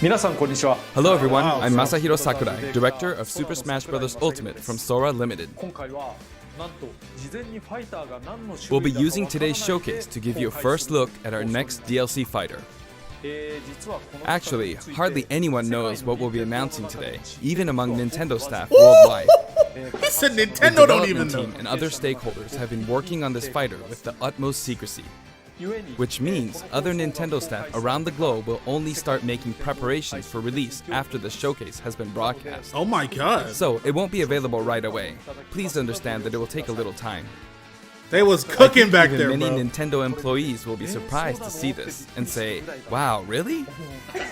Hello everyone, I'm Masahiro Sakurai, director of Super Smash Bros. Ultimate from Sora Limited. We'll be using today's showcase to give you a first look at our next DLC fighter. Actually, hardly anyone knows what we'll be announcing today, even among Nintendo staff worldwide. He said Nintendo don't even know. The development team and other stakeholders have been working on this fighter with the utmost secrecy. Which means other Nintendo staff around the globe will only start making preparations for release after the showcase has been broadcast. Oh my god. So it won't be available right away. Please understand that it will take a little time. They was cooking back there, many bro. Nintendo employees will be surprised to see this and say, wow, really?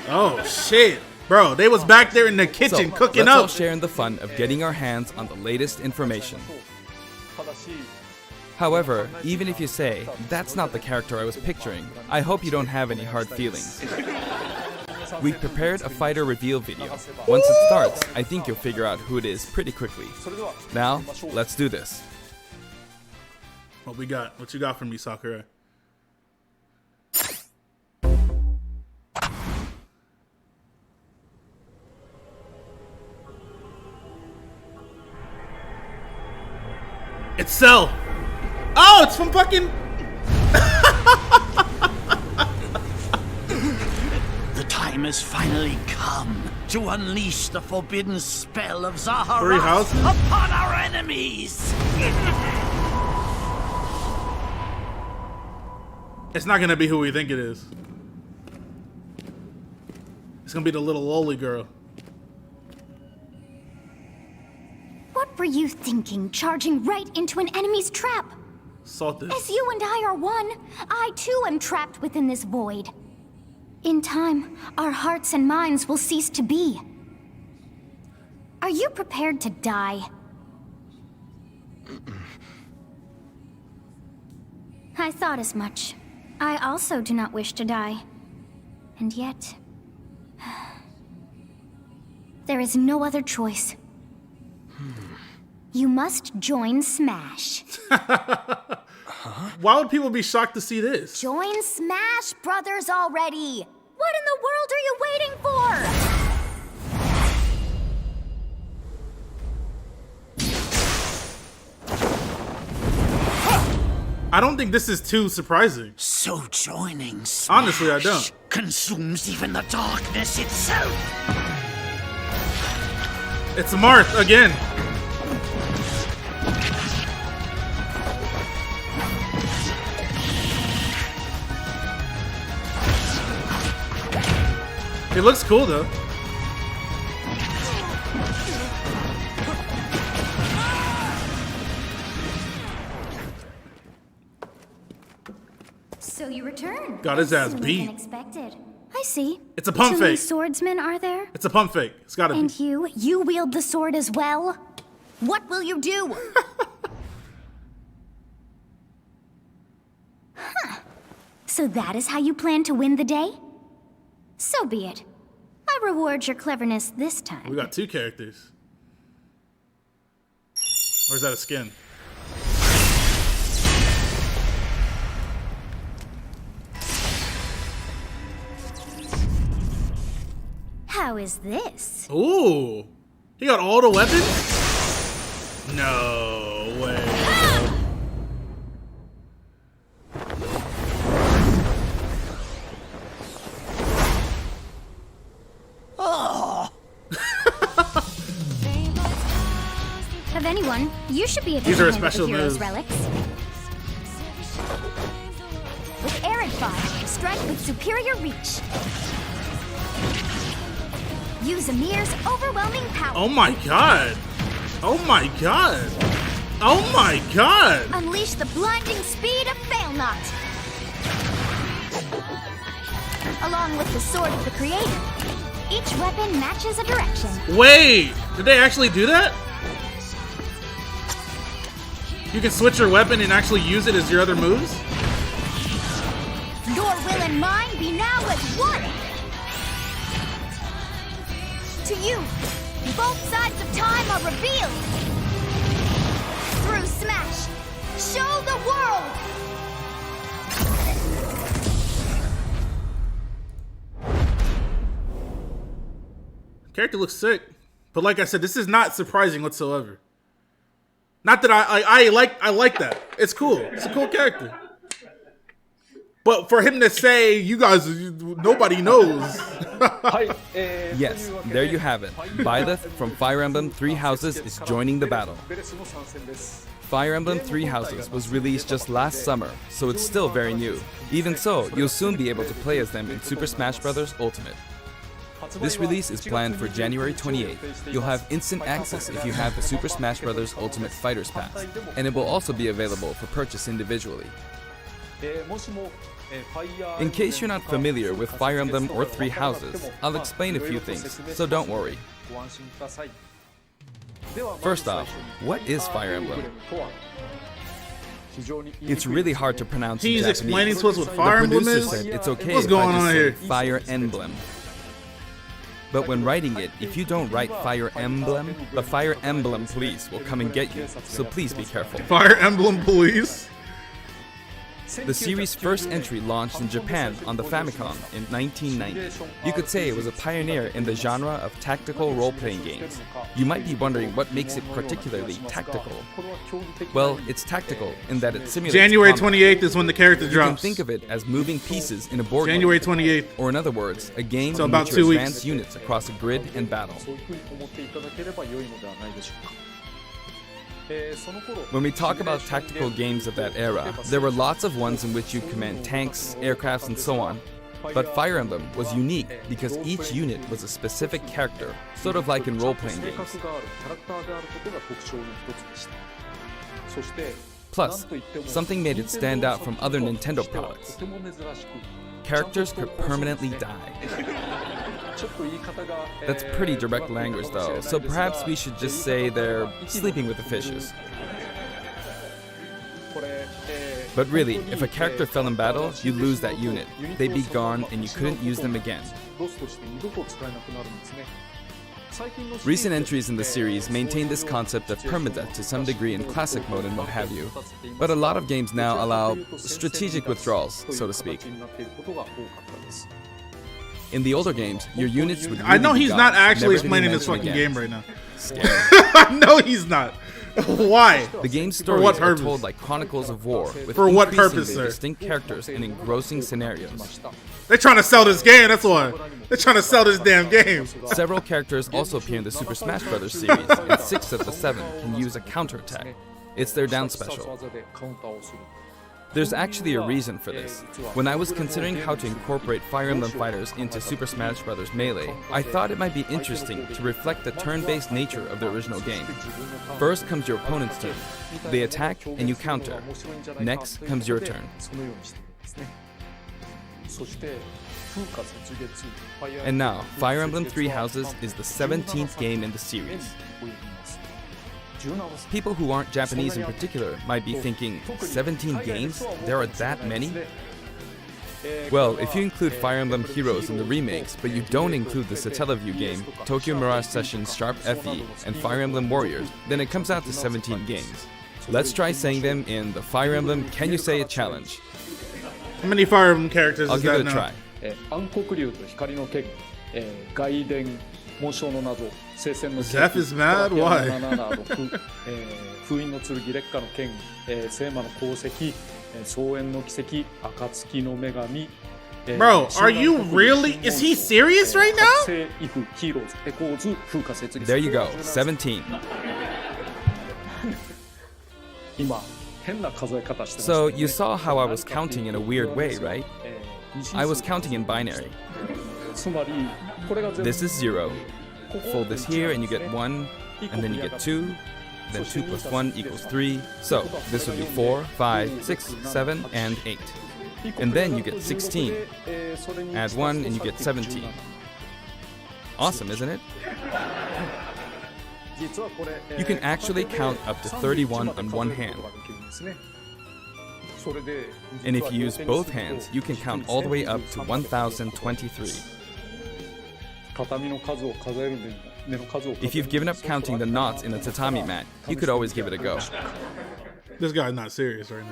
Oh shit. Bro, they was back there in the kitchen cooking let's up. all share in the fun of getting our hands on the latest information. However, even if you say, that's not the character I was picturing, I hope you don't have any hard feelings. We've prepared a fighter reveal video. Once it starts, I think you'll figure out who it is pretty quickly. Now, let's do this. What we got? What you got for me, Sakurai? It's Cell. Oh, it's from fucking... The time has finally come to unleash the forbidden spell of Zaharat Three Houses? upon our enemies! It's not gonna be who we think it is. It's gonna be the little lolly girl. What were you thinking, charging right into an enemy's trap? Salt this. As you and I are one, I too am trapped within this void. In time, our hearts and minds will cease to be. Are you prepared to die? I thought as much. I also do not wish to die. And yet... there is no other choice. You must join Smash. Why would people be shocked to see this? Join Smash Brothers already! What in the world are you waiting for? I don't think this is too surprising. So joining Smash Honestly, I don't. consumes even the darkness itself! It's Marth again. It looks cool though. So you return. Got his ass Sooner beat. than expected. I see. It's a pump Too many fake. swordsmen are there? It's a pump fake. It's gotta be. And you wield the sword as well? What will you do? Huh. So that is how you plan to win the day? So be it. I reward your cleverness this time. We got two characters. Or is that a skin? How is this? Ooh. He got all the weapons? No way. Of anyone, you should be a These are good special with the hero's moves. relics. With Arid Fire, strike with superior reach. Use Amir's overwhelming power. Oh my god. Oh my god. Oh my god. Unleash the blinding speed of Failnaught. Along with the Sword of the Creator, each weapon matches a direction. Wait. Did they actually do that? You can switch your weapon and actually use it as your other moves? Your will and mine be now as one! To you, both sides of time are revealed! Through Smash, show the world! Character looks sick. But like I said, this is not surprising whatsoever. Not that I like that. It's cool. It's a cool character. But for him to say, you guys, nobody knows. Yes, there you have it. Byleth from Fire Emblem Three Houses is joining the battle. Fire Emblem Three Houses was released just last summer, so it's still very new. Even so, you'll soon be able to play as them in Super Smash Bros. Ultimate. This release is planned for January 28th. You'll have instant access if you have the Super Smash Bros. Ultimate Fighters Pass, and it will also be available for purchase individually. In case you're not familiar with Fire Emblem or Three Houses, I'll explain a few things, so don't worry. First off, what is Fire Emblem? It's really hard to pronounce in He's Japanese. explaining to us what Fire Emblem The is. producer said it's okay What's if going I just on say here? Fire Emblem. But when writing it, if you don't write Fire Emblem, the Fire Emblem police will come and get you, so please be careful. Fire Emblem Police. The series' first entry launched in Japan on the Famicom in 1990. You could say it was a pioneer in the genre of tactical role-playing games. You might be wondering what makes it particularly tactical. Well, it's tactical in that it simulates January combat. 28th is when the character You can drops. think of it as moving pieces in a board game. January 28th. Or in other words, a game So in about which 2 you weeks. advance units across a grid and battle. When we talk about tactical games of that era, there were lots of ones in which you command tanks, aircrafts, and so on. But Fire Emblem was unique because each unit was a specific character, sort of like in role-playing games. Plus, something made it stand out from other Nintendo products. Characters could permanently die. That's pretty direct language though, so perhaps we should just say they're sleeping with the fishes. But really, if a character fell in battle, you'd lose that unit. They'd be gone and you couldn't use them again. Recent entries in the series maintain this concept of permadeath to some degree in classic mode and what have you, but a lot of games now allow strategic withdrawals, so to speak. In the older games, your units would really I know be he's gone, not actually never to be explaining this mentioned fucking again. game right now. Scary. I know he's not. Why? The game's For stories what are purpose? told like chronicles of war, with For what increasingly purpose, sir? distinct characters and engrossing scenarios. They're trying to sell this game, that's why. They're trying to sell this damn game. Several characters also appear in the Super Smash Bros. Series, and 6 of the 7 can use a counterattack. It's their down special. There's actually a reason for this. When I was considering how to incorporate Fire Emblem fighters into Super Smash Bros. Melee, I thought it might be interesting to reflect the turn-based nature of the original game. First comes your opponent's turn. They attack and you counter. Next comes your turn. And now, Fire Emblem Three Houses is the 17th game in the series. People who aren't Japanese in particular might be thinking, 17 games? There are that many? Well, if you include Fire Emblem Heroes in the remakes, but you don't include the Satellaview game, Tokyo Mirage Sessions Sharp FE, and Fire Emblem Warriors, then it comes out to 17 games. Let's try saying them in the Fire Emblem Can You Say It challenge. How many Fire Emblem characters I'll is give that it a now? try. 暗黒竜と光の剣、外伝紋章の謎、聖戦の Zeph is mad? Why? 776、封印の剣劣化の剣、聖魔の功績、双縁の奇跡、暁の女神。 Bro, are you really? Is he serious right now? There you go, 17. So you saw how I was counting in a weird way, right? I was counting in binary. This is 0. Fold this here and you get 1, and then you get 2, then 2 plus 1 equals 3. So this would be 4, 5, 6, 7, and 8. And then you get 16. Add 1 and you get 17. Awesome, isn't it? You can actually count up to 31 on one hand. And if you use both hands, you can count all the way up to 1023. If you've given up counting the knots in a tatami mat, you could always give it a go. This guy's not serious right now.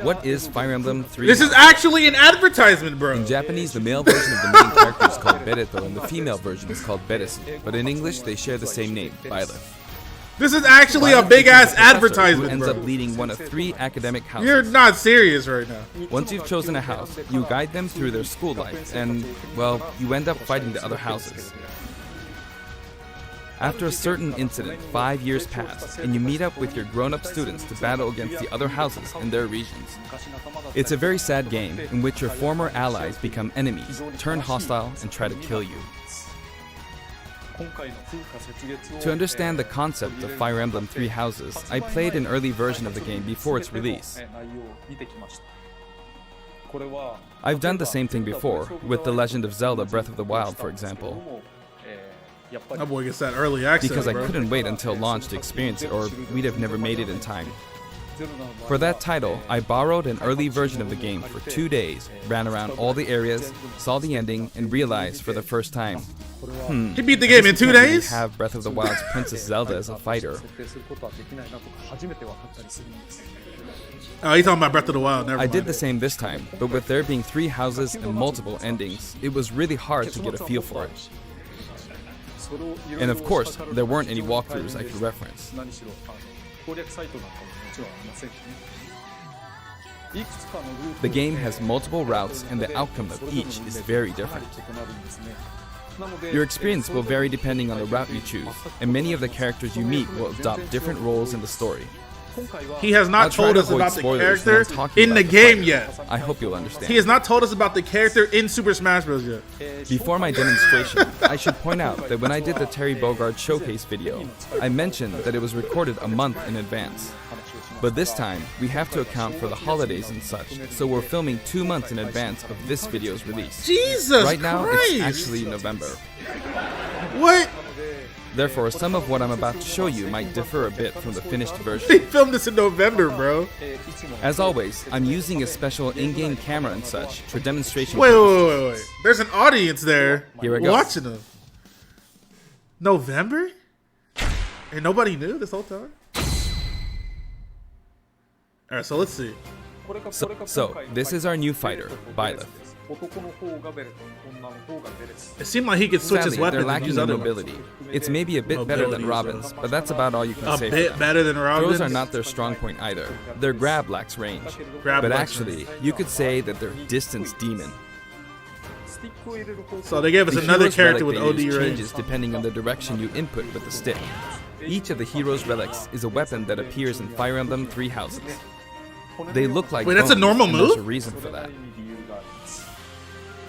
What is Fire Emblem Three This is Houses? actually an advertisement, bro. In Japanese, the male version of the main character is called Bereto and the female version is called Beresu, but in English they share the same name, Byleth. This is actually a Byleth big becomes ass a professor advertisement, who ends bro. up leading one of 3 academic houses. You're not serious right now. Once you've chosen a house, you guide them through their school life, and, well, you end up fighting the other houses. After a certain incident, 5 years pass, and you meet up with your grown-up students to battle against the other houses in their regions. It's a very sad game in which your former allies become enemies, turn hostile, and try to kill you. To understand the concept of Fire Emblem Three Houses, I played an early version of the game before its release. I've done the same thing before, with The Legend of Zelda Breath of the Wild, for example. That boy gets that early access, Because I bro. couldn't wait until launch to experience it, or we'd have never made it in time. For that title, I borrowed an early version of the game for 2 days, ran around all the areas, saw the ending, and realized for the first time, He beat the game in 2 can't really days? have Breath of the Wild's Princess Zelda as a fighter. Oh, he's talking about Breath of the Wild. Never I mind. did the same this time, but with there being 3 houses and multiple endings, it was really hard to get a feel for it. And of course, there weren't any walkthroughs I could reference. The game has multiple routes and the outcome of each is very different. Your experience will vary depending on the route you choose, and many of the characters you meet will adopt different roles in the story. He has I'll not try told to us avoid about the spoilers when I'm character talking in the about game fighter. yet. I hope you'll understand. He has not told us about the character in Super Smash Bros. Yet. Before my demonstration, I should point out that when I did the Terry Bogard showcase video, I mentioned that it was recorded a month in advance. But this time, we have to account for the holidays and such, so we're filming 2 months in advance of this video's release. Jesus Right now, Christ. it's actually November. What? Therefore, some of what I'm about to show you might differ a bit from the finished They version. filmed this in November, bro. As always, I'm using a special in-game camera and such for demonstration Wait, purposes. wait, wait, wait. There's an audience there Here I go. watching them. November? And nobody knew this whole time? Alright, so let's see. So, this is our new fighter, Byleth. It seemed like he could switch his Sadly, weapons they're and lacking use in other ones. mobility. It's maybe a bit better than Mobility, Robin's, so. but that's about all you can A say for bit them. better than Robin's. Throws are not their strong point either. Their grab lacks range. Grab But lacks actually, you could say that they're distance demon. So they gave us The another hero's character with relic they OD use range. changes depending on the direction you input with the stick. Each of the hero's relics is a weapon that appears in Fire Emblem Three Houses. They look like Wait, that's a bones, normal and there's a move? reason for that.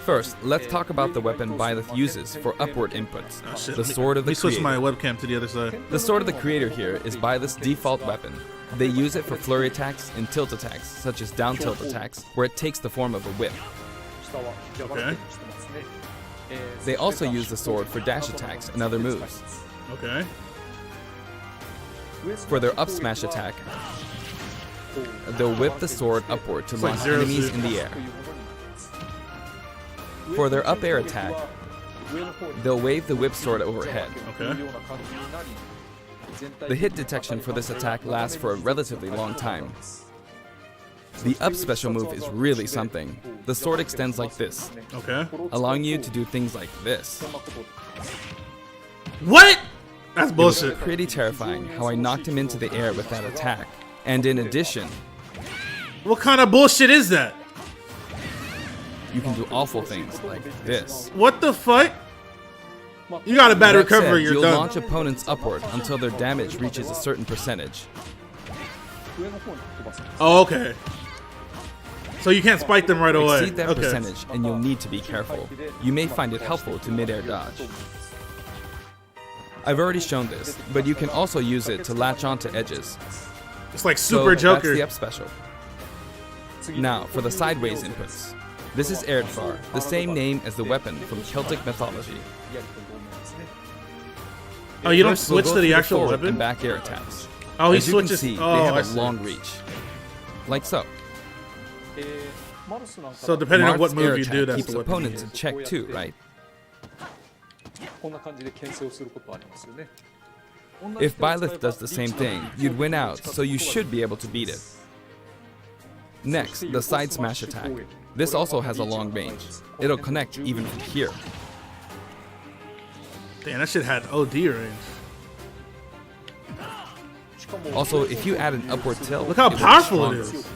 First, let's talk about the weapon Byleth uses for upward inputs, Oh, shit. the Sword of Let me the switch my Creator. webcam to the other side. The Sword of the Creator here is Byleth's default weapon. They use it for flurry attacks and tilt attacks, such as down tilt attacks, where it takes the form of a whip. Okay. They also use the sword for dash attacks and other moves. Okay. For their up smash attack, they'll whip the sword upward to like launch Zero enemies Suit. in the air. For their up air attack, they'll wave the whip sword overhead. Okay. The hit detection for this attack lasts for a relatively long time. The up special move is really something. The sword extends like this, Okay. allowing you to do things like this. What? That's It was bullshit. pretty terrifying how I knocked him into the air with that attack. And in addition, What kind of bullshit is that? you can do awful things like this. What the fuck? You got a bad That recovery, said, you're you'll done. launch opponents upward until their damage reaches a certain percentage. Oh, okay. So you can't spike them right away. Exceed that Okay. percentage and you'll need to be careful. You may find it helpful to mid-air dodge. I've already shown this, but you can also use it to latch onto edges. It's like So Super that's Joker. the up special. Now, for the sideways inputs. This is Erdfar, the same name as the weapon from Celtic mythology. Oh, you don't First, we'll switch go to the through actual forward weapon? and back air attacks. Oh, he As you switches. can see, oh, they have I a see. long reach. Like so. So depending on what Marth's air move you do, attack that's keeps the weapon. you opponents in use. check too, right? If Byleth does the same thing, you'd win out, so you should be able to beat it. Next, the side smash attack. This also has a long range. It'll connect even from here. Damn, that shit had OD range. Also, if you add an upward tilt, Look how it powerful looks it stronger. is.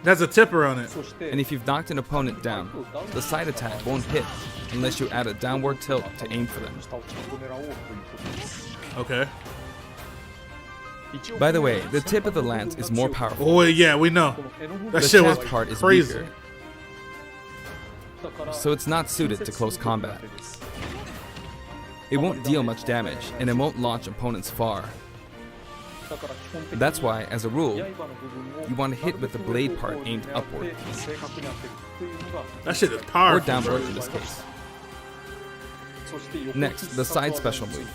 It has a tipper on it. And if you've knocked an opponent down, the side attack won't hit unless you add a downward tilt to aim for them. Okay. By the way, the tip of the lance is more powerful. Oh yeah, we know. That The shit was shaft part is crazy. weaker, so it's not suited to close combat. It won't deal much damage, and it won't launch opponents far. That's why, as a rule, you want to hit with the blade part aimed upward, That shit is or powerful. downward in this case. Next, the side special move.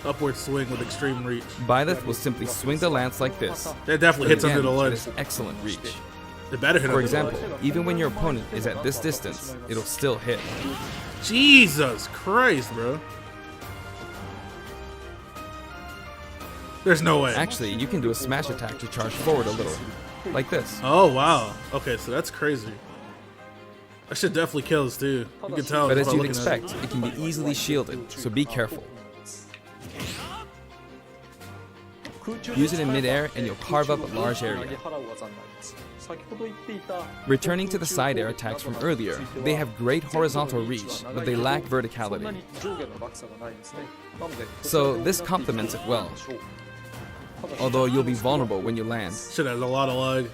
Upward swing with extreme reach. Byleth will simply swing the lance like this. That definitely but hits under again, the it ledge. has excellent reach. It better hit For under example, the ledge. even when your opponent is at this distance, it'll still hit. Jesus Christ, bro. There's no way. Actually, you can do a smash attack to charge forward a little, like this. Oh wow. Okay, so that's crazy. That shit definitely kills too. You can tell. But just as by you'd looking at it. expect, it can be easily shielded, so be careful. Use it in midair and you'll carve up a large area. Returning to the side air attacks from earlier, they have great horizontal reach, but they lack verticality. So this complements it well, although you'll be vulnerable when you land. Shit has a lot of lag.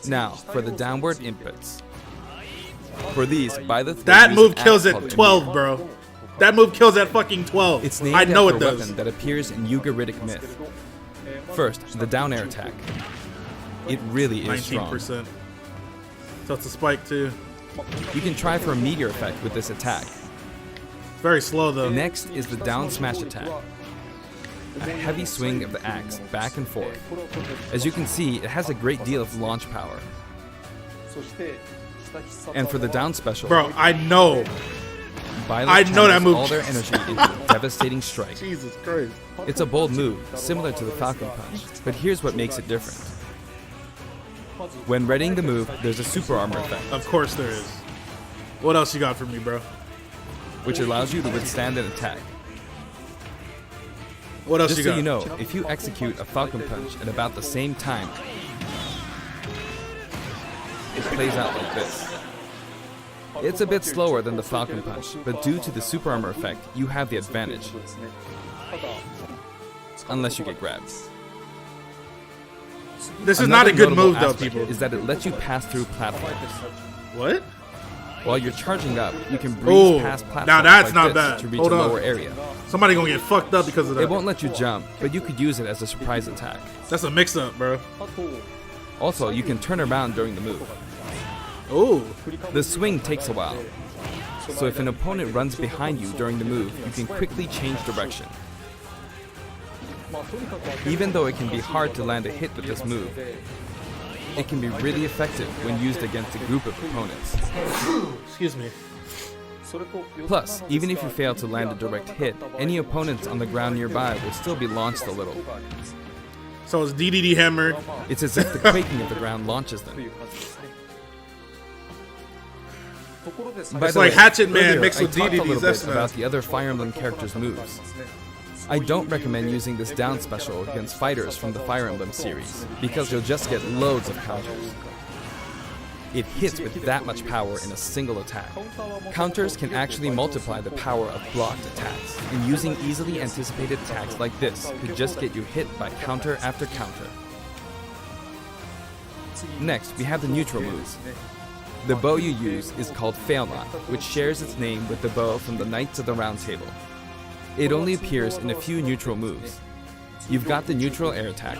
Now, for the downward inputs. For these, Byleth will That use move an kills axe at called 12, bro. That move kills at fucking 12. It's named I know after it a does. weapon that appears in Ugaritic myth. First, the down air attack. It really is strong. 19%. So it's a spike too. You can try for a meteor effect with this attack. It's very slow though. Next is the down smash attack. A heavy swing of the axe back and forth. As you can see, it has a great deal of launch power. And for the down special, Bro, I know. Byleth I know that channels move. all their energy into a devastating strike. Jesus Christ. It's a bold move, similar to the Falcon Punch, but here's what makes it different. When readying the move, there's a super armor effect, Of course there is. What else you got for me, bro? which allows you to withstand an attack. What else Just you so got? you know, if you execute a Falcon Punch at about the same time, it plays out like this. It's a bit slower than the Falcon Punch, but due to the super armor effect, you have the advantage. Unless you get grabbed. This is not a good Another move notable though, aspect people. is that it lets you pass through platforms. What? While you're charging up, you can breeze Oh, past platforms now that's like not this bad. to reach Hold a on. lower area. Somebody gonna get fucked up because of that. It won't let you jump, but you could use it as a surprise attack. That's a mix-up, bro. Also, you can turn around during the move. Oh, The swing takes a while, so if an opponent runs behind you during the move, you can quickly change direction. Even though it can be hard to land a hit with this move, it can be really effective when used against a group of opponents. excuse me. Plus, even if you fail to land a direct hit, any opponents on the ground nearby will still be launched a little. So it's DDD hammer. It's as if the quaking of the ground launches them. By It's the like way, Hatchet Man earlier, mixed I with talked a DDDs, little that's bit nice. about the other Fire Emblem characters' moves. I don't recommend using this down special against fighters from the Fire Emblem series, because you'll just get loads of counters. It hits with that much power in a single attack. Counters can actually multiply the power of blocked attacks, and using easily anticipated attacks like this could just get you hit by counter after counter. Next, we have the neutral moves. The bow you use is called Fail Not, which shares its name with the bow from the Knights of the Round Table. It only appears in a few neutral moves. You've got the neutral air attack.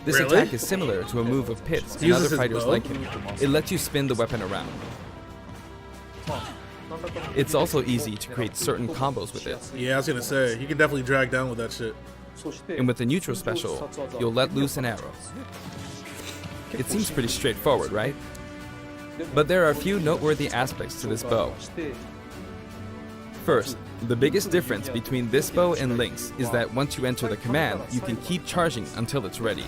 This Really? attack is similar to a move of Pit's and Uses other his fighters bow? like him. It lets you spin the weapon around. It's also easy to create certain combos with it. Yeah, I was gonna say you can definitely drag down with that shit. And with the neutral special, you'll let loose an arrow. It seems pretty straightforward, right? But there are a few noteworthy aspects to this bow. First, the biggest difference between this bow and Link's is that once you enter the command, you can keep charging until it's ready.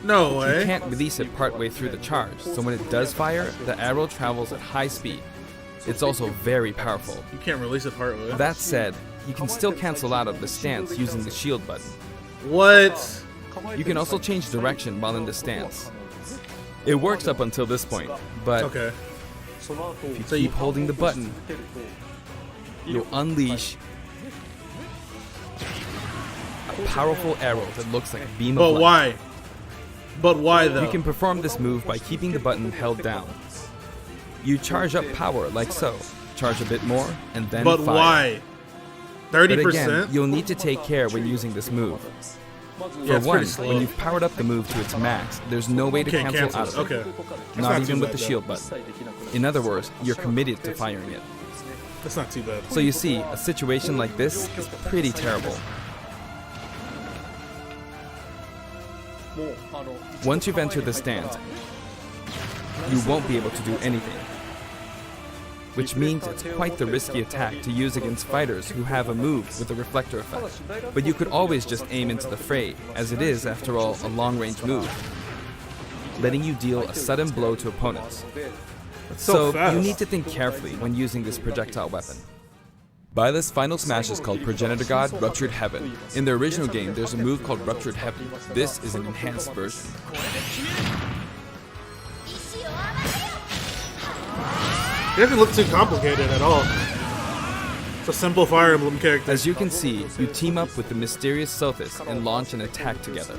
No You way. can't release it partway through the charge, so when it does fire, the arrow travels at high speed. It's also very powerful. You can't release it part way. That said, you can still cancel out of the stance using the shield button. What? You can also change direction while in the stance. It works up until this point, but Okay. if you keep holding the button, you'll unleash a powerful arrow that looks like a beam of But light. why? But why though? You can perform this move by keeping the button held down. You charge up power like so, charge a bit more, and then But fire. why? But again, 30%? you'll need to take care when using this move. Yeah, For it's one, pretty slow. when you've powered up the move to its max, there's no way to Can't cancel cancel out it. of it. Okay. Not not even too with bad, the though. shield button. In other words, you're committed to firing it. That's not too bad. So you see, a situation like this is pretty terrible. Once you've entered the stance, you won't be able to do anything. Which means it's quite the risky attack to use against fighters who have a move with a reflector effect. But you could always just aim into the fray, as it is, after all, a long-range move, letting you deal a sudden blow to opponents. so So fast. you need to think carefully when using this projectile weapon. Byleth's final smash is called Progenitor God Ruptured Heaven. In the original game, there's a move called Ruptured Heaven. This is an enhanced version. It doesn't look too complicated at all. It's a simple Fire Emblem character. As you can see, you team up with the mysterious Sothis and launch an attack together.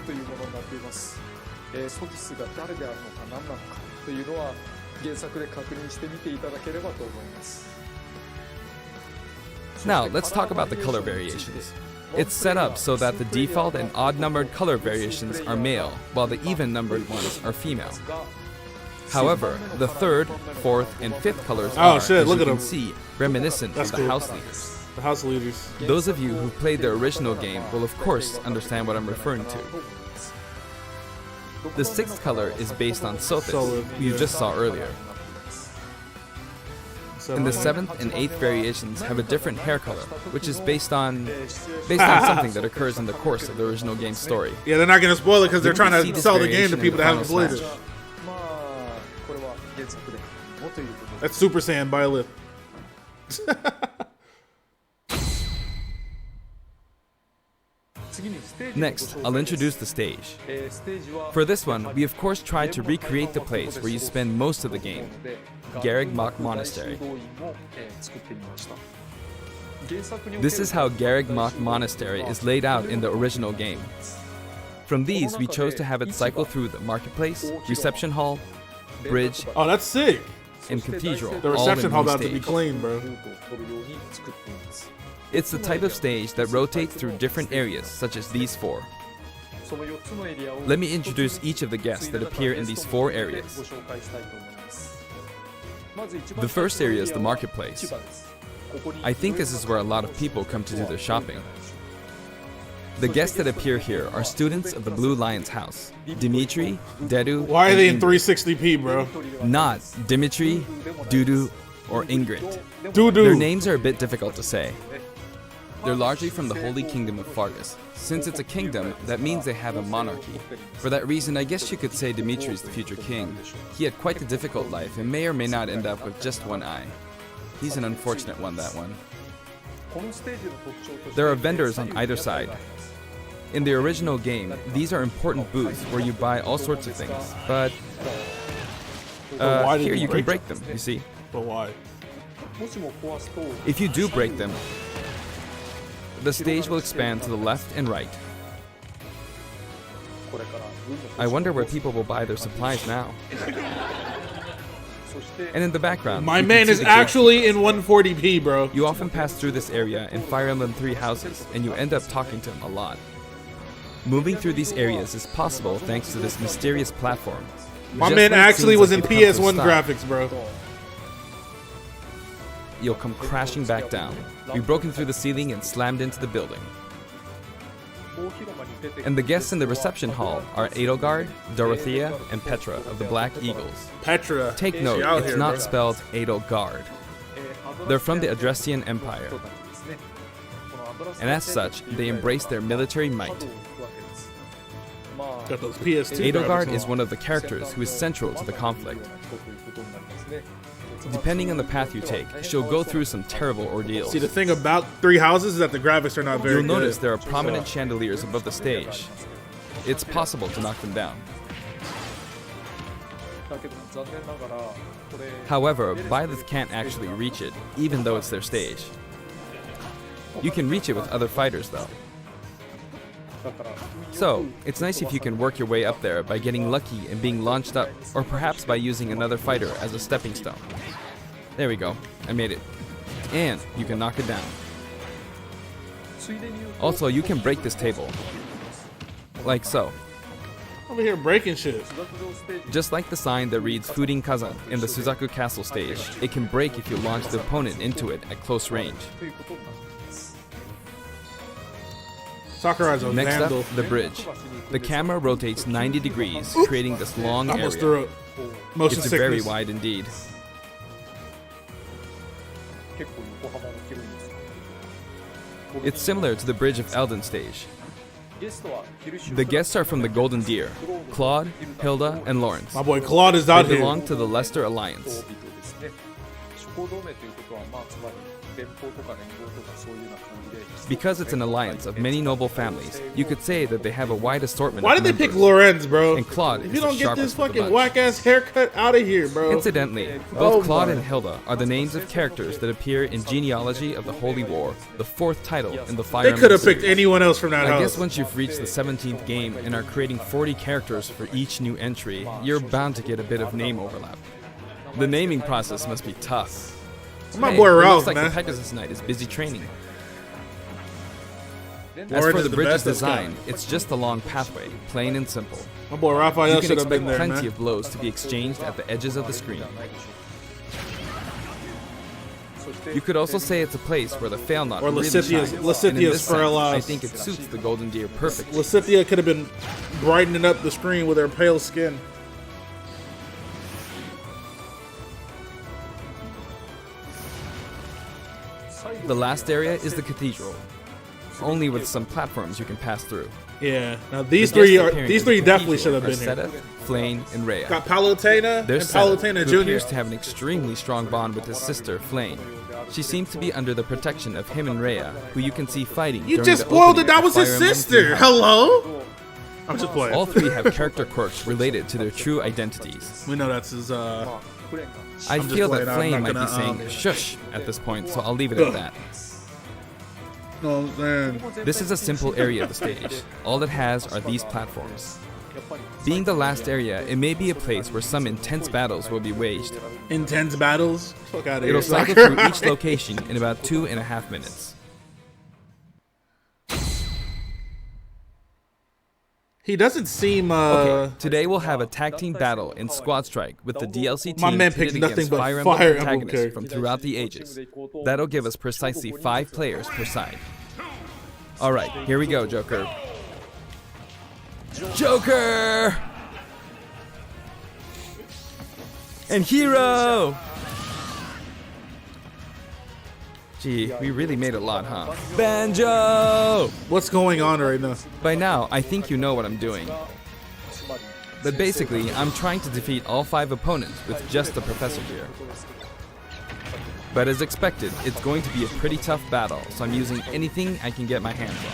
ソティスが誰であるのか何なのかというのは原作で確認してみていただければと思います。 Now, let's talk about the color variations. It's set up so that the default and odd-numbered color variations are male, while the even-numbered ones are female. However, the third, fourth, and fifth colors Oh, are, shit, as look you at can 'em. see, reminiscent That's of the cool. house leaders. The house leaders. Those of you who played the original game will of course understand what I'm referring to. The sixth color is based on Sothis, Solid, who you yeah. just saw earlier. And the seventh and eighth variations have a different hair color, which is based on something that occurs in the course of the original game's story. Yeah, they're not gonna spoil it because they're You can trying see to this sell the game to variation in people the that haven't final played it. Smash. まあこれは原作でもということで That's Super Saiyan Byleth. Next, I'll introduce the stage. ステージは For this one, we of course tried to recreate the place where you spend most of the game, Garreg Mach Monastery. 修道院を作ってみました。原作における This is how Garreg Mach Monastery is laid out in the original game. From these, we chose to have it cycle through the marketplace, reception hall, bridge, Oh, that's sick. and cathedral, The all reception in hall one about to be stage. clean, bro. ルートを取るように作っています。 It's the type of stage that rotates through different areas, such as these four. その4つのエリアを Let me introduce each of the guests that appear in these four ご areas. 紹介したいと思います。まず一 The 番 first area is the 市 marketplace. 場です。ここに I think this is where a lot of people come to do their shopping. The guests that appear here are students of the Blue Lion's house. Dimitri, Dedu, Why are they in and 360p, bro? Ingrid. Not Dimitri, Dudu, or Ingrid. Their Doo-doo. names are a bit difficult to say. They're largely from the Holy Kingdom of Fargus. Since it's a kingdom, that means they have a monarchy. For that reason, I guess you could say Dimitri's the future king. He had quite a difficult life and may or may not end up with just one eye. He's an unfortunate one, that one. このステージの特徴として There are vendors on either side. In the original game, these are important booths where you buy all sorts of things, but why did here you you can break break them, you see. But why? もしも壊すと If you do break them, the stage will expand to the left and right. これから軍の I wonder where people will buy their supplies now. そして And in the background, My you can man see is the gate. actually in 140p, bro. You often pass through this area in Fire Emblem Three Houses, and you end up talking to him a lot. Moving through these areas is possible thanks to this mysterious platform. My Just man when it actually seems was like in you come to a PS1 stop, graphics, bro. You'll come crashing back down. You've broken through the ceiling and slammed into the building. 大広間に出て And the guests in the reception hall are Edelgard, Dorothea, and Petra of the Black Eagles. Petra. Take She note, out it's here, not bro. spelled Edelgard. They're from the Adressian Empire, and as such, they embrace their military might. Got those PS2 Edelgard graphics is on. one of the characters who is central to the conflict. Depending on the path you take, she'll go through some terrible ordeals. See, the thing about Three Houses is that the graphics are not very You'll good. notice there are prominent chandeliers above the stage. It's possible to knock them down. However, Byleth can't actually reach it, even though it's their stage. You can reach it with other fighters, though. So, it's nice if you can work your way up there by getting lucky and being launched up, or perhaps by using another fighter as a stepping stone. There we go, I made it. And you can knock it down. Also, you can break this table. Like so. Over here breaking shit. Just like the sign that reads Furin Kazan in the Suzaku Castle stage, it can break if you launch the opponent into it at close range. Sakurai's a Next vandal. up, the bridge. The camera rotates 90 degrees, creating this long Almost area. threw it. Motion It's sickness. very wide indeed. It's similar to the Bridge of Elden stage. The guests are from the Golden Deer: Claude, Hilda, and Lawrence. My boy Claude is They out here. belong to the Leicester Alliance. Because it's an alliance of many noble families, you could say that they have a wide assortment Why of did they pick members. Lorenz, bro? And Claude If is you the don't get this sharpest of the fucking bunch. whack ass haircut out of here, bro. Incidentally, both Oh Claude my. and Hilda are the names of characters that appear in Genealogy of the Holy War, the 4th title in the Fire They Emblem could have picked series. anyone else from that I house. guess once you've reached the 17th game and are creating 40 characters for each new entry, you're bound to get a bit of name overlap. The naming process must be tough. My Hey, boy it Ralph, looks like man. the Pegasus Knight is busy training. As Lawrence for is the the bridge's best that's got. design, it's just a long pathway, plain and simple. My boy Raphael You can should have been expect there, plenty man. of blows to be exchanged at the edges of the screen. You could also say it's a place where the fail knot Or really Lasithia's- shines. Lasithia's And in this for sense, Elas. I think it suits the Golden Deer perfectly. Lasithia could have been brightening up the screen with her pale skin. The last area is the cathedral, only with some platforms you can pass through. Yeah. Now these The three guests are appearing these in the three definitely should cathedral have been are here. Seta, Flame, and Rhea. Got Palutena There's and Seta, Palutena who Jr. appears to have an extremely strong bond with his sister, Flame. She seems to be under the protection of him and Rhea, who you can see fighting. You during just the spoiled opening it. That of was Fire his Emblem Three sister. Houses. Hello. I'm just playing. All three have character quirks related to their true identities. We know that's his. I I'm just feel that playing, I'm Flame not might be gonna, saying shush at this point, so I'll leave it at that. No, man. This is a simple area of the stage. All it has are these platforms. Being the last area, it may be a place where some intense battles will be waged. Intense battles. Fuck out of here. It'll cycle through each location in about 2.5 minutes. He doesn't seem. Okay, today we'll have a tag team battle in Squad Strike with the DLC My team man pitted picked nothing against but Fire Emblem Fire Emblem antagonists characters. from throughout the ages. That'll give us precisely 5 players per side. Alright, here we go, Joker. Joker! And Hero! Gee, we really made a lot, huh? Banjo! What's going on right now? By now, I think you know what I'm doing. But basically, I'm trying to defeat all 5 opponents with just the Professor here. But as expected, it's going to be a pretty tough battle, so I'm using anything I can get my hands on.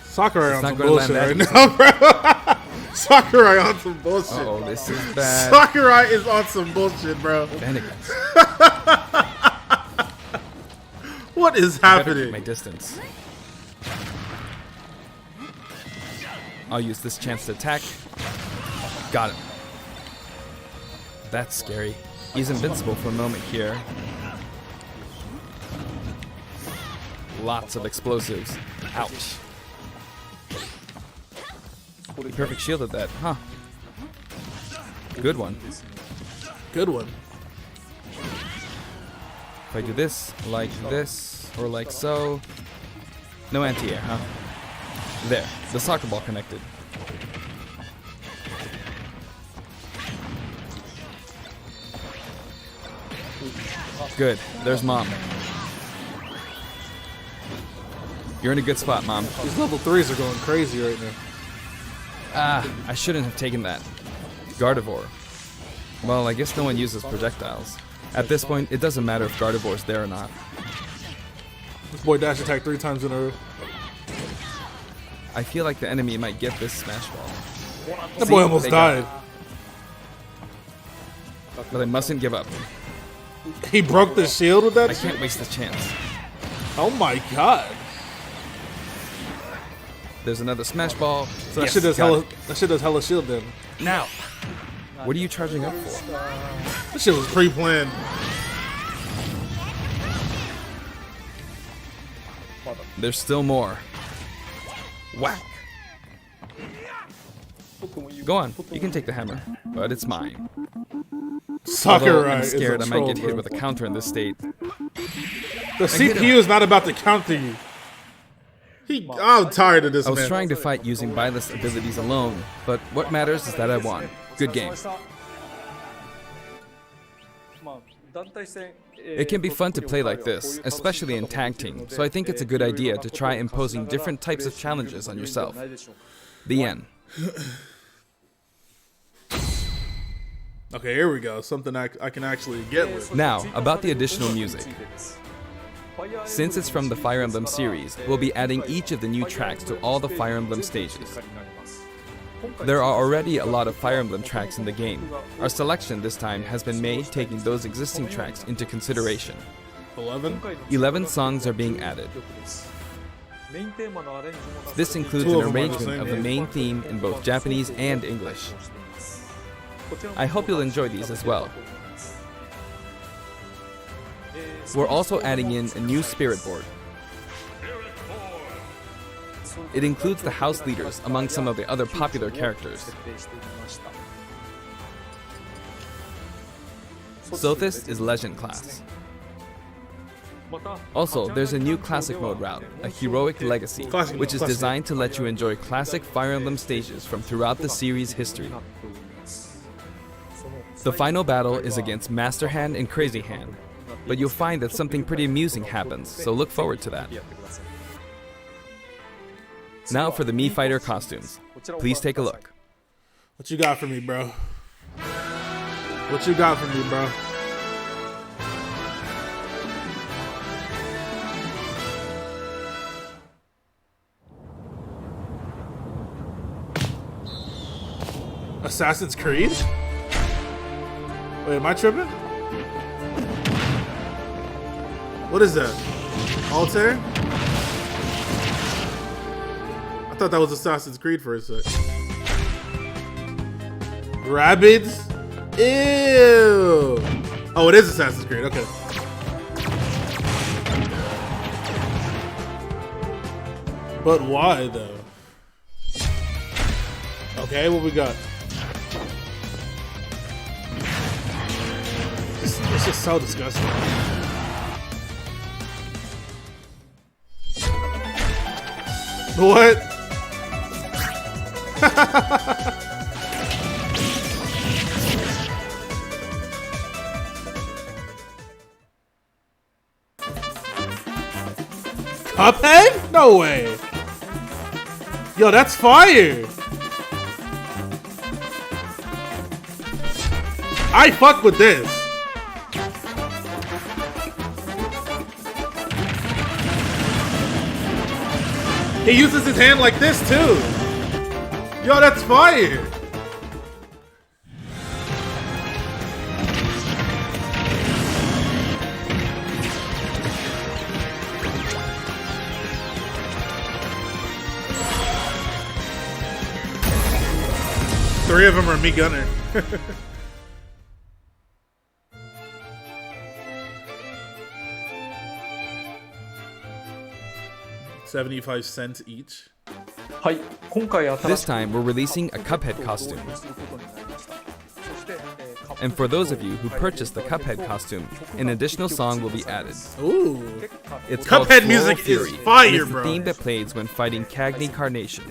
Sakurai on not some gonna land bullshit right that now, bro. Sakurai on some bullshit. Uh-oh, this is bad. Sakurai is on some bullshit, bro. Shenanigans. What is Better keep happening? my distance. I'll use this chance to attack. Got him. That's scary. He's invincible for a moment here. Lots of explosives. Ouch. He perfect shielded that, huh? Good one. Good one. If I do this, or like so. No anti-air, huh? There, the soccer ball connected. Good, there's Mom. You're in a good spot, Mom. These level 3s are going crazy right now. Ah, I shouldn't have taken that. Gardevoir. Well, I guess no one uses projectiles. At this point, it doesn't matter if Gardevoir's there or not. This boy dash attack 3 times in a row. I feel like the enemy might get this Smash Ball. That boy almost died. But I mustn't give up. He broke the shield with that I shit? can't waste this chance. Oh my god. There's another Smash Ball. So that Yes, shit does got hella it. that shit does hella shield damage. Now! What are you charging up for? This shit was pre-planned. There's still more. Whack! Go on, you can take the hammer, but it's mine. Sakurai Although I'm is scared a I might troll, get hit bro. with a counter in this state. The CPU is not about to counter you. I'm tired of this I was man. trying to fight using Byleth's abilities alone, but what matters is that I won. Good game. It can be fun to play like this, especially in tag team, so I think it's a good idea to try imposing different types of challenges on yourself. The end. Okay, here we go. Something I can actually get with. Now, about the additional music. Since it's from the Fire Emblem series, we'll be adding each of the new tracks to all the Fire Emblem stages. There are already a lot of Fire Emblem tracks in the game. Our selection this time has been made taking those existing tracks into consideration. 11? 11 songs are being added. This includes Two an of them are the arrangement same of the game. main theme in both Japanese and English. I hope you'll enjoy these as well. We're also adding in a new spirit board. It includes the house leaders among some of the other popular characters. Sothis is Legend class. Also, there's a new Classic Mode route, a Heroic Legacy, Classic which is Classic. designed to let you enjoy classic Fire Emblem stages from throughout the series' history. The final battle is against Master Hand and Crazy Hand, but you'll find that something pretty amusing happens, so look forward to that. Now for the Mii Fighter costumes. Please take a look. What you got for me, bro? What you got for me, bro? Assassin's Creed? Wait, am I tripping? What is that? Altair? I thought that was Assassin's Creed for a sec. Rabbids? Ew! Oh, it is Assassin's Creed, okay. But why, though? Okay, what we got? This is so disgusting. What? Cuphead? No way. Yo, that's fire. I fuck with this. He uses his hand like this too. Yo, that's fire. Three of them are me gunner. 75 cents each. はい、今回新 This しく time we're releasing a Cuphead costume. And for those of you who purchased the Cuphead costume, an additional song will be added. Ooh. It's called Cuphead Floral music is Fury, fire, and it's the bro. theme that plays when fighting Cagney Carnation.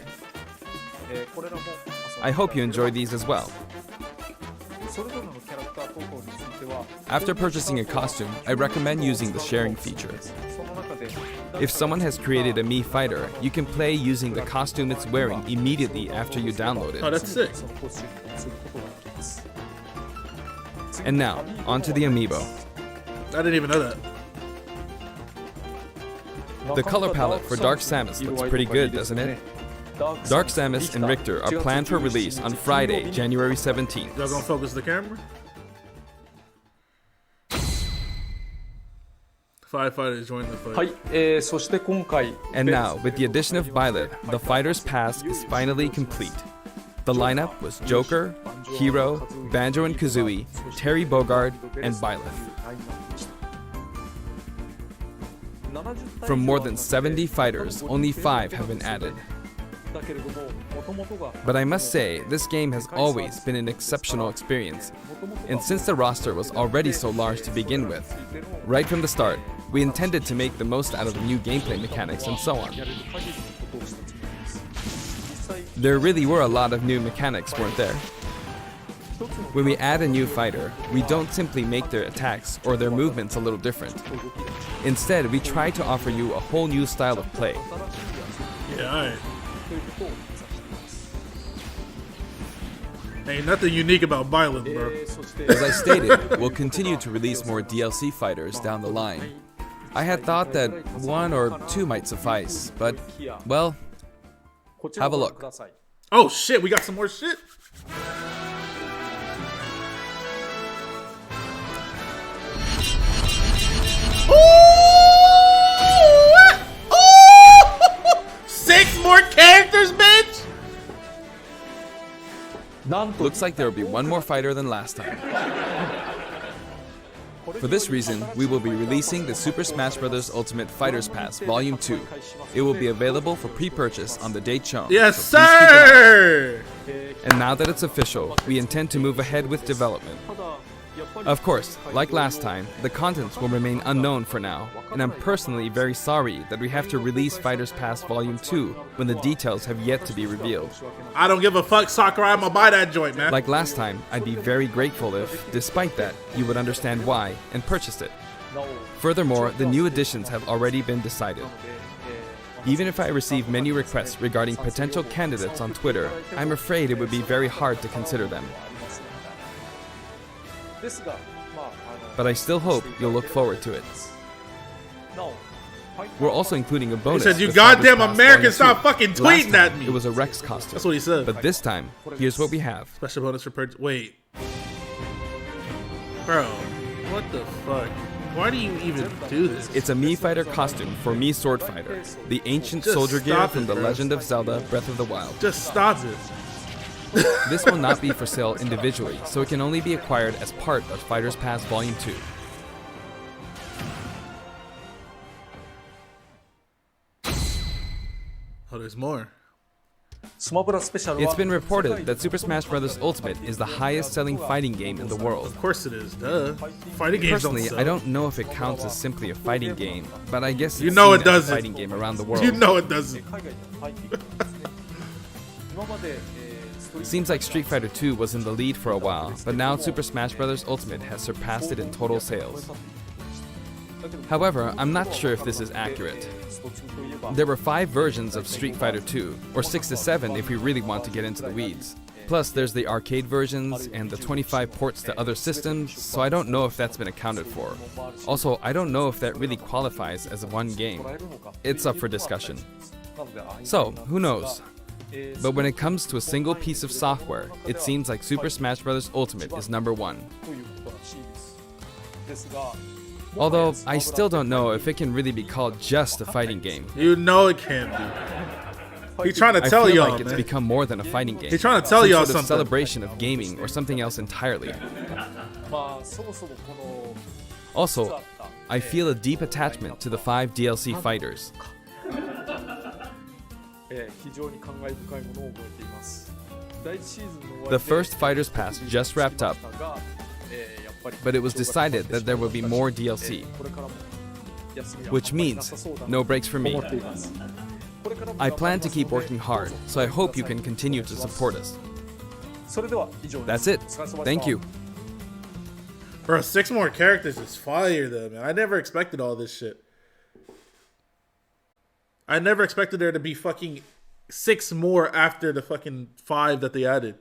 これらも I hope you enjoy these as well. それぞれのキャラクター投稿について After purchasing a costume, I recommend using the sharing feature. If someone has created a Mii fighter, you can play using the costume it's wearing immediately after you download it. Oh, that's sick. And now, onto the amiibo. I didn't even know that. The color palette for Dark Samus looks pretty good, doesn't it? Dark Samus and Richter are planned for release on Friday, January 17th. Y'all gonna focus the camera? Firefighters join the fight. はい、そして今回 And now, with the addition of Byleth, the Fighter's Pass is finally complete. The lineup was Joker, Hero, Banjo and Kazooie, Terry Bogard, and Byleth. From more than 70 fighters, only 5 have been added. But I must say, this game has always been an exceptional experience. And since the roster was already so large to begin with, right from the start, we intended to make the most out of the new gameplay mechanics and so on. There really were a lot of new mechanics, weren't there? When we add a new fighter, we don't simply make their attacks or their movements a little different. Instead, we try to offer you a whole new style of play. Yeah, alright. Ain't nothing unique about Byleth, bro. As I stated, we'll continue to release more DLC fighters down the line. I had thought that 1 or 2 might suffice, but, well, have a look. Oh shit, we got some more shit? Ooh! 6 more characters, bitch! Looks like there will be 1 more fighter than last time. For this reason, we will be releasing the Super Smash Bros. Ultimate Fighters Pass Volume 2. It will be available for pre-purchase on the date shown. Yes, so please keep an eye. sir! And now that it's official, we intend to move ahead with development. Of course, like last time, the contents will remain unknown for now, and I'm personally very sorry that we have to release Fighters Pass Volume 2 when the details have yet to be revealed. I don't give a fuck, Sakurai. I'm gonna buy that joint, man. Like last time, I'd be very grateful if, despite that, you would understand why and purchase it. Furthermore, the new additions have already been decided. Even if I receive many requests regarding potential candidates on Twitter, I'm afraid it would be very hard to consider them. But I still hope you'll look forward to it. We're also including a bonus. He said, "You with goddamn Fighters Pass Americans, Volume stop 2. fucking Last tweeting time, at me." It was a Rex costume. That's what he said. But this time, here's what we have. Special bonus for purchase. Wait. Bro, what the fuck? Why do you even do this? It's a Mii Fighter costume for Mii Sword Fighter, the ancient Just soldier gear stop from it, The bro. Legend of Zelda Breath of the Wild. Just stop it. This will not be for sale individually, so it can only be acquired as part of Fighters Pass Volume 2. Oh, there's more. It's been reported that Super Smash Bros. Ultimate is the highest-selling fighting game in the world. Of course it is. Duh. Fighting games don't Personally, sell. I don't know if it counts as simply a fighting game, but I guess it's You know seen it as doesn't. a fighting game around the world. You know it doesn't. Seems like Street Fighter 2 was in the lead for a while, but now Super Smash Bros. Ultimate has surpassed it in total sales. However, I'm not sure if this is accurate. There were 5 versions of Street Fighter 2, or 6 to 7 if we really want to get into the weeds. Plus, there's the arcade versions and the 25 ports to other systems, so I don't know if that's been accounted for. Also, I don't know if that really qualifies as one game. It's up for discussion. So, who knows? But when it comes to a single piece of software, it seems like Super Smash Bros. Ultimate is number 1. Although, I still don't know if it can really be called just a fighting game. You know it can't be. He's trying to tell I feel y'all, like it's man. become more than a fighting game. He's trying to tell Some y'all sort of something. celebration of gaming or something else entirely. Also, I feel a deep attachment to the 5 DLC fighters. The first Fighters Pass just wrapped up, but it was decided that there will be more DLC, which means no breaks for me. I plan to keep working hard, so I hope you can continue to support us. That's it. Thank you. Bro, 6 more characters is fire though, man. I never expected all this shit. I never expected there to be fucking 6 more after the fucking 5 that they added.